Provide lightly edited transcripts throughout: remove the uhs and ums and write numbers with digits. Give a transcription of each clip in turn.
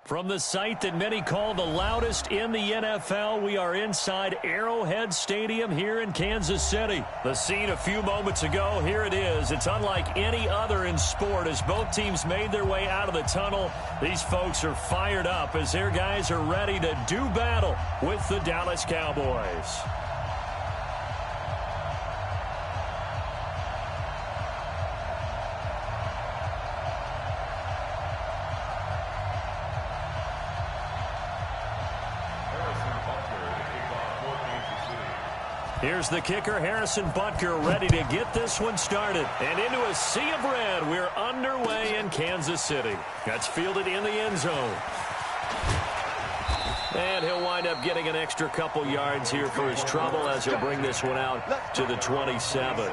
From the site that many call the loudest in the NFL, we are inside Arrowhead Stadium here in Kansas City. The scene a few moments ago, here it is. It's unlike any other in sport as both teams made their way out of the tunnel. These folks are fired up as their guys are ready to do battle with the Dallas Cowboys. Here's the kicker, Harrison Butker, ready to get this one started. And into a sea of red, we're underway in Kansas City. That's fielded in the end zone. And he'll wind up getting an extra couple yards here for his trouble as he'll bring this one out to the 27.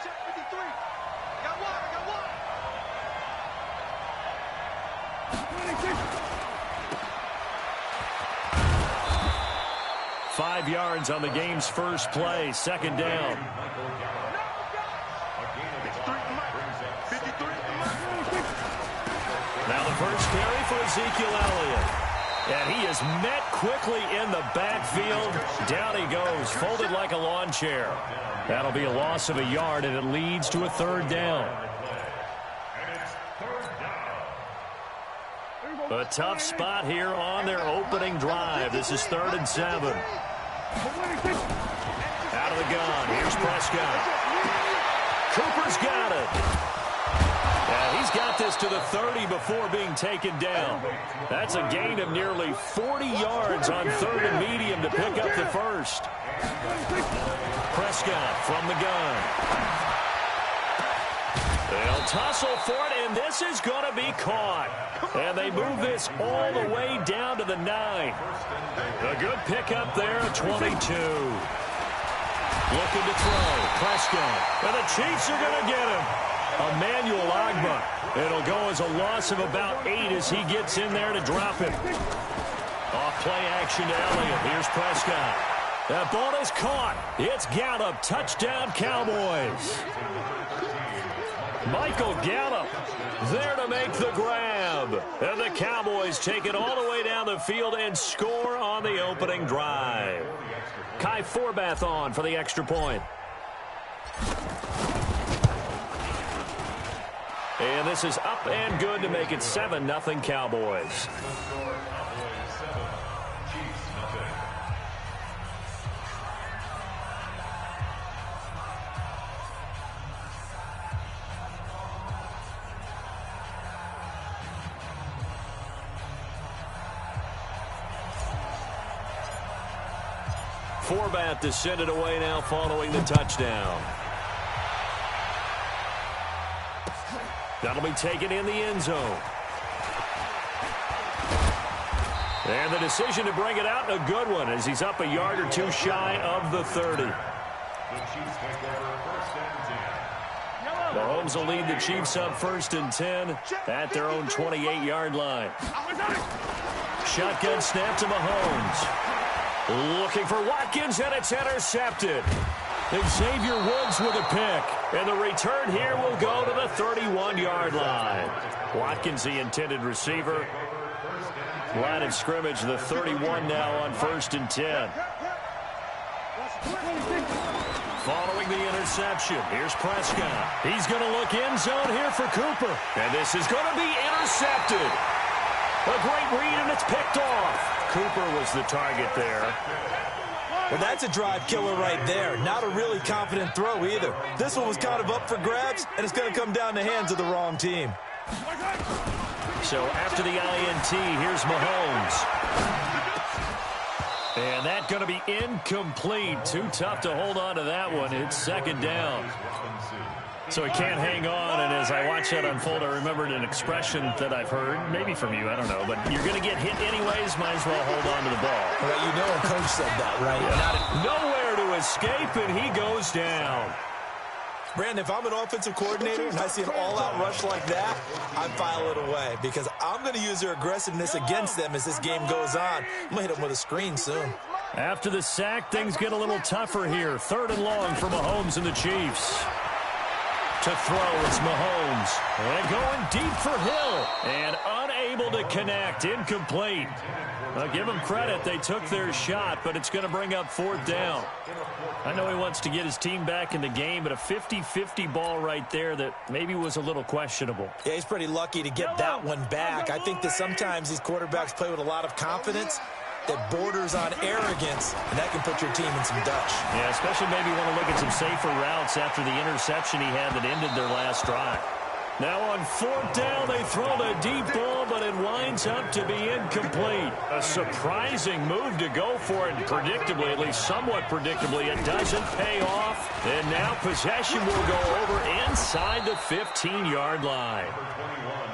Check 53. Got one. 5 yards on the game's first play, second down. Now the first carry for Ezekiel Elliott. And he is met quickly in the backfield. Down he goes, folded like a lawn chair. That'll be a loss of a yard, and it leads to a third down. A tough spot here on their opening drive. This is 3rd and 7. Out of the gun. Here's Prescott. Cooper's got it. Yeah, he's got this to the 30 before being taken down. That's a gain of nearly 40 yards on 3rd and medium to pick up the first. Prescott from the gun. They'll tussle for it, and this is going to be caught. And they move this all the way down to the 9. A good pickup there, 22. Looking to throw. Prescott. And the Chiefs are going to get him. Emmanuel Ogbah. It'll go as a loss of about 8 as he gets in there to drop him. Off play action to Elliott. Here's Prescott. That ball is caught. It's Gallup. Touchdown, Cowboys. Michael Gallup there to make the grab. And the Cowboys take it all the way down the field and score on the opening drive. Kai Forbath on for the extra point. And this is up and good to make it 7-0 Cowboys. Forbath to send it away now following the touchdown. That'll be taken in the end zone. And the decision to bring it out, a good one, as he's up a yard or two shy of the 30. Mahomes will lead the Chiefs up 1st and 10 at their own 28-yard line. Shotgun snap to Mahomes. Looking for Watkins, and it's intercepted. Xavier Woods with a pick. And the return here will go to the 31-yard line. Watkins, the intended receiver. Line of scrimmage, the 31 now on 1st and 10. Following the interception, here's Prescott. He's going to look end zone here for Cooper. And this is going to be intercepted. A great read, and it's picked off. Cooper was the target there. Well, that's a drive killer right there. Not a really confident throw either. This one was kind of up for grabs, and it's going to come down the hands of the wrong team. So after the INT, here's Mahomes. And that's going to be incomplete. Too tough to hold on to that one. It's 2nd down. So he can't hang on, and as I watch that unfold, I remembered an expression that I've heard, maybe from you, I don't know, but you're going to get hit anyways, might as well hold on to the ball. Well, you know a coach said that, right? Yeah. Nowhere to escape, and he goes down. Brandon, if I'm an offensive coordinator and I see an all-out rush like that, I file it away because I'm going to use their aggressiveness against them as this game goes on. I'm going to hit them with a screen soon. After the sack, things get a little tougher here. 3rd and long for Mahomes and the Chiefs. To throw, it's Mahomes. And going deep for Hill. And unable to connect. Incomplete. I'll give them credit. They took their shot, but it's going to bring up 4th down. I know he wants to get his team back in the game, but a 50-50 ball right there that maybe was a little questionable. Yeah, he's pretty lucky to get that one back. I think that sometimes these quarterbacks play with a lot of confidence that borders on arrogance, and that can put your team in some dutch. Yeah, especially maybe want to look at some safer routes after the interception he had that ended their last drive. Now on 4th down, they throw the deep ball, but it winds up to be incomplete. A surprising move to go for it, and predictably, at least somewhat predictably, it doesn't pay off. And now possession will go over inside the 15-yard line.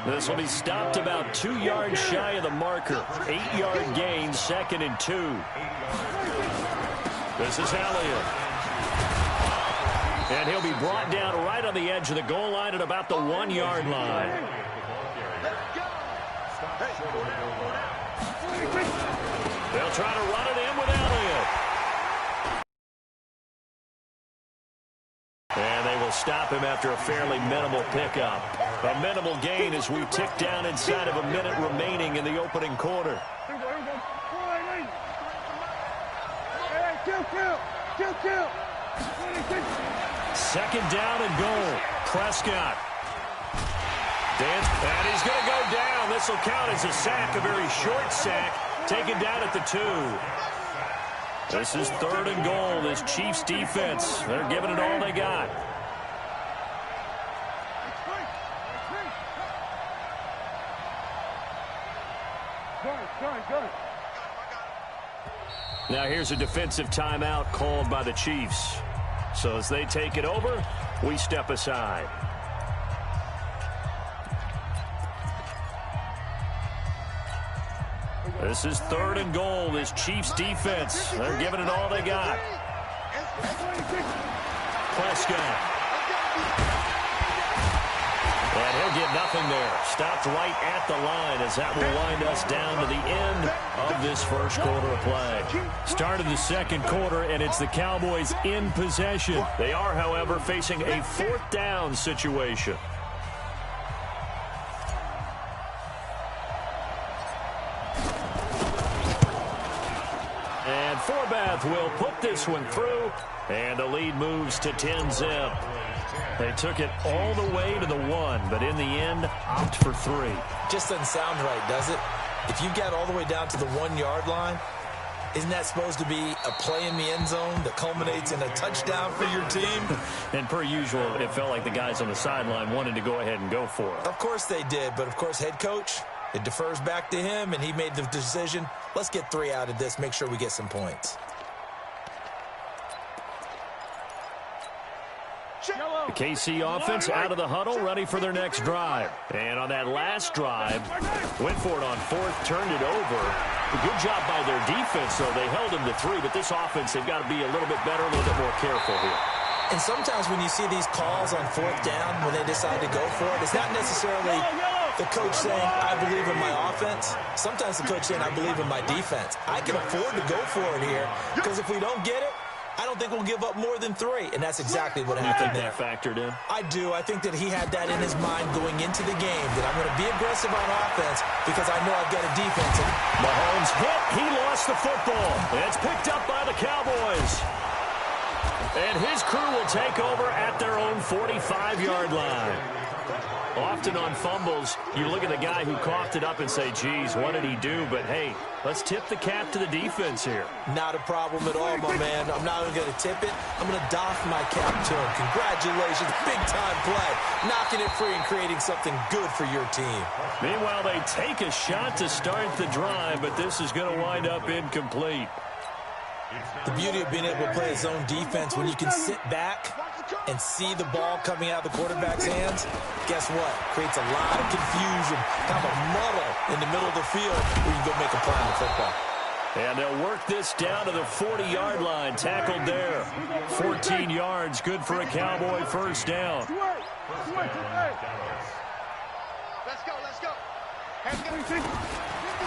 This will be stopped about 2 yards shy of the marker. 8-yard gain, 2nd and 2. This is Elliott. And he'll be brought down right on the edge of the goal line at about the 1-yard line. They'll try to run it in with Elliott. And they will stop him after a fairly minimal pickup. A minimal gain as we tick down inside of a minute remaining in the opening quarter. Second down and goal. Prescott. And he's going to go down. This will count as a sack, a very short sack, taken down at the 2. This is 3rd and goal. This Chiefs defense, they're giving it all they got. Now here's a defensive timeout called by the Chiefs. So as they take it over, we step aside. This is 3rd and goal. This Chiefs defense, they're giving it all they got. Prescott. And he'll get nothing there. Stopped right at the line as that will wind us down to the end of this first quarter of play. Start of the second quarter, and it's the Cowboys in possession. They are, however, facing a 4th down situation. And Forbath will put this one through, and the lead moves to 10-zip. They took it all the way to the 1, but in the end, opt for 3. Just doesn't sound right, does it? If you get all the way down to the 1-yard line, isn't that supposed to be a play in the end zone that culminates in a touchdown for your team? And per usual, it felt like the guys on the sideline wanted to go ahead and go for it. Of course they did, but of course head coach, it defers back to him, and he made the decision, let's get 3 out of this, make sure we get some points. The KC offense out of the huddle, ready for their next drive. And on that last drive, went for it on 4th, turned it over. A good job by their defense, though. They held them to 3, but this offense, they've got to be a little bit better, a little bit more careful here. And sometimes when you see these calls on 4th down, when they decide to go for it, it's not necessarily the coach saying, I believe in my offense. Sometimes the coach saying, I believe in my defense. I can afford to go for it here, because if we don't get it, I don't think we'll give up more than 3, and that's exactly what happened there. You think that factored in? I do. I think that he had that in his mind going into the game, that I'm going to be aggressive on offense because I know I've got a defense. Mahomes hit. He lost the football. It's picked up by the Cowboys. And his crew will take over at their own 45-yard line. Often on fumbles, you look at the guy who coughed it up and say, geez, what did he do? But, hey, let's tip the cap to the defense here. Not a problem at all, my man. I'm not even going to tip it. I'm going to doff my cap to him. Congratulations. Big-time play. Knocking it free and creating something good for your team. Meanwhile, they take a shot to start the drive, but this is going to wind up incomplete. The beauty of being able to play his own defense when you can sit back and see the ball coming out of the quarterback's hands, guess what? Creates a lot of confusion, kind of a muddle in the middle of the field where you can go make a play on the football. And they'll work this down to the 40-yard line. Tackled there. 14 yards. Good for a Cowboy first down. Let's go.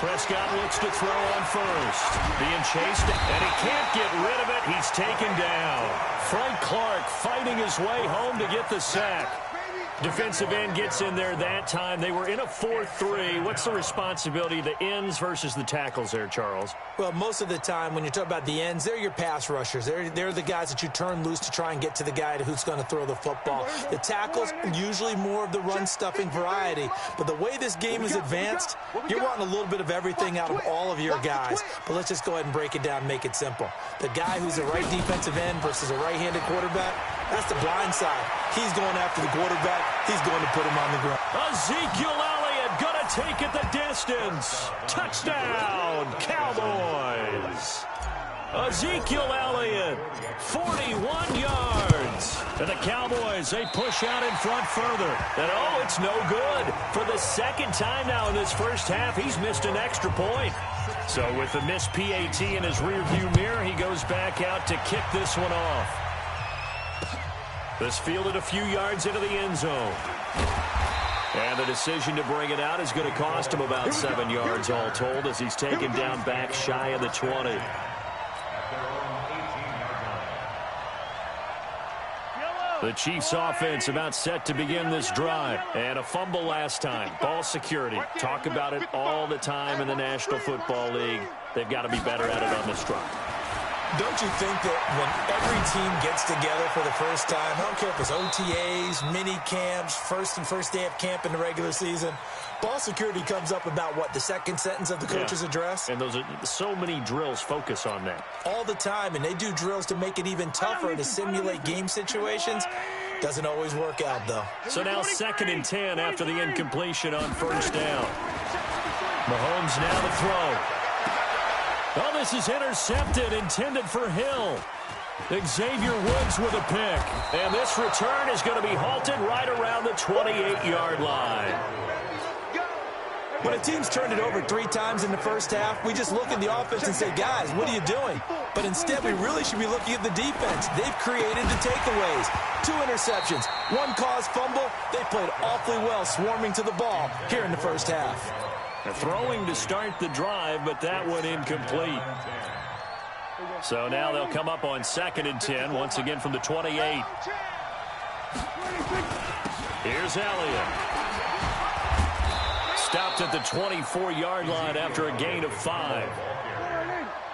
Prescott looks to throw on first. Being chased, and he can't get rid of it. He's taken down. Frank Clark fighting his way home to get the sack. Defensive end gets in there that time. They were in a 4-3. What's the responsibility of the ends versus the tackles there, Charles? Well, most of the time when you talk about the ends, they're your pass rushers. They're the guys that you turn loose to try and get to the guy who's going to throw the football. The tackles, usually more of the run-stuffing variety. But the way this game is advanced, you're wanting a little bit of everything out of all of your guys. But let's just go ahead and break it down and make it simple. The guy who's a right defensive end versus a right-handed quarterback, that's the blind side. He's going after the quarterback. He's going to put him on the ground. Ezekiel Elliott going to take it the distance. Touchdown, Cowboys. Ezekiel Elliott, 41 yards. And the Cowboys, they push out in front further. And, oh, it's no good. For the second time now in this first half, he's missed an extra point. So with the missed PAT in his rearview mirror, he goes back out to kick this one off. This fielded a few yards into the end zone. And the decision to bring it out is going to cost him about 7 yards all told as he's taken down back shy of the 20. The Chiefs offense about set to begin this drive. And a fumble last time. Ball security. Talk about it all the time in the National Football League. They've got to be better at it on this drive. Don't you think that when every team gets together for the first time, I don't care if it's OTAs, mini camps, first day of camp in the regular season, ball security comes up about what, the second sentence of the coach's address? And those are so many drills focus on that. All the time, and they do drills to make it even tougher to simulate game situations. Doesn't always work out, though. So now 2nd and 10 after the incompletion on first down. Mahomes now to throw. Oh, this is intercepted, intended for Hill. Xavier Woods with a pick. And this return is going to be halted right around the 28-yard line. When a team's turned it over 3 times in the first half, we just look at the offense and say, guys, what are you doing? But instead, we really should be looking at the defense. They've created the takeaways. 2 interceptions, 1 caused fumble. They played awfully well swarming to the ball here in the first half. They're throwing to start the drive, but that one incomplete. So now they'll come up on 2nd and 10, once again from the 28. Here's Elliott. Stopped at the 24-yard line after a gain of 5.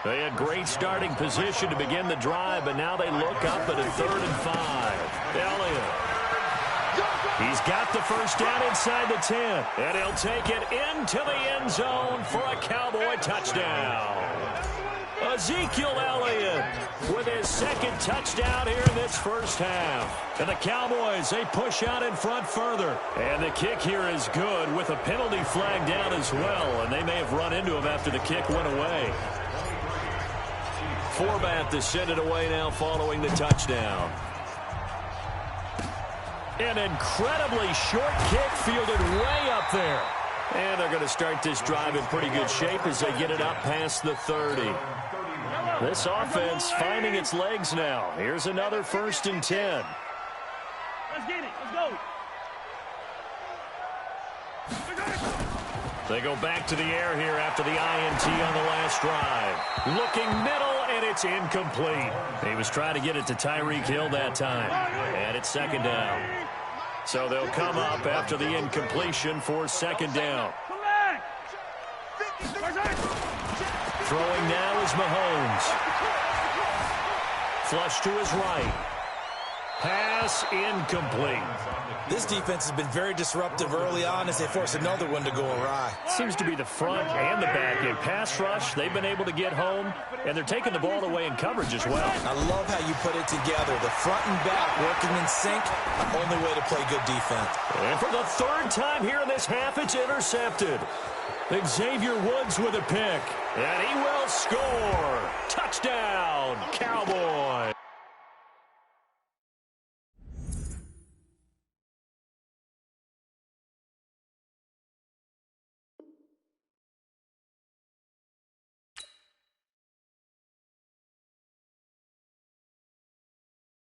They had great starting position to begin the drive, but now they look up at a 3rd and 5. Elliott. He's got the first down inside the 10, and he'll take it into the end zone for a Cowboy touchdown. Ezekiel Elliott with his 2nd touchdown here in this first half. And the Cowboys, they push out in front further. And the kick here is good with a penalty flag down as well, and they may have run into him after the kick went away. Forbath to send it away now following the touchdown. An incredibly short kick fielded way up there. And they're going to start this drive in pretty good shape as they get it up past the 30. This offense finding its legs now. Here's another 1st and 10. Let's get it. Let's go. They go back to the air here after the INT on the last drive. Looking middle, and it's incomplete. He was trying to get it to Tyreek Hill that time. And it's 2nd down. So they'll come up after the incompletion for 2nd down. Throwing now is Mahomes. Flush to his right. Pass incomplete. This defense has been very disruptive early on as they force another one to go awry. Seems to be the front and the back end. Pass rush, they've been able to get home, and they're taking the ball away in coverage as well. I love how you put it together. The front and back working in sync, only way to play good defense. And for the 3rd time here in this half, it's intercepted. Xavier Woods with a pick, and he will score. Touchdown, Cowboys.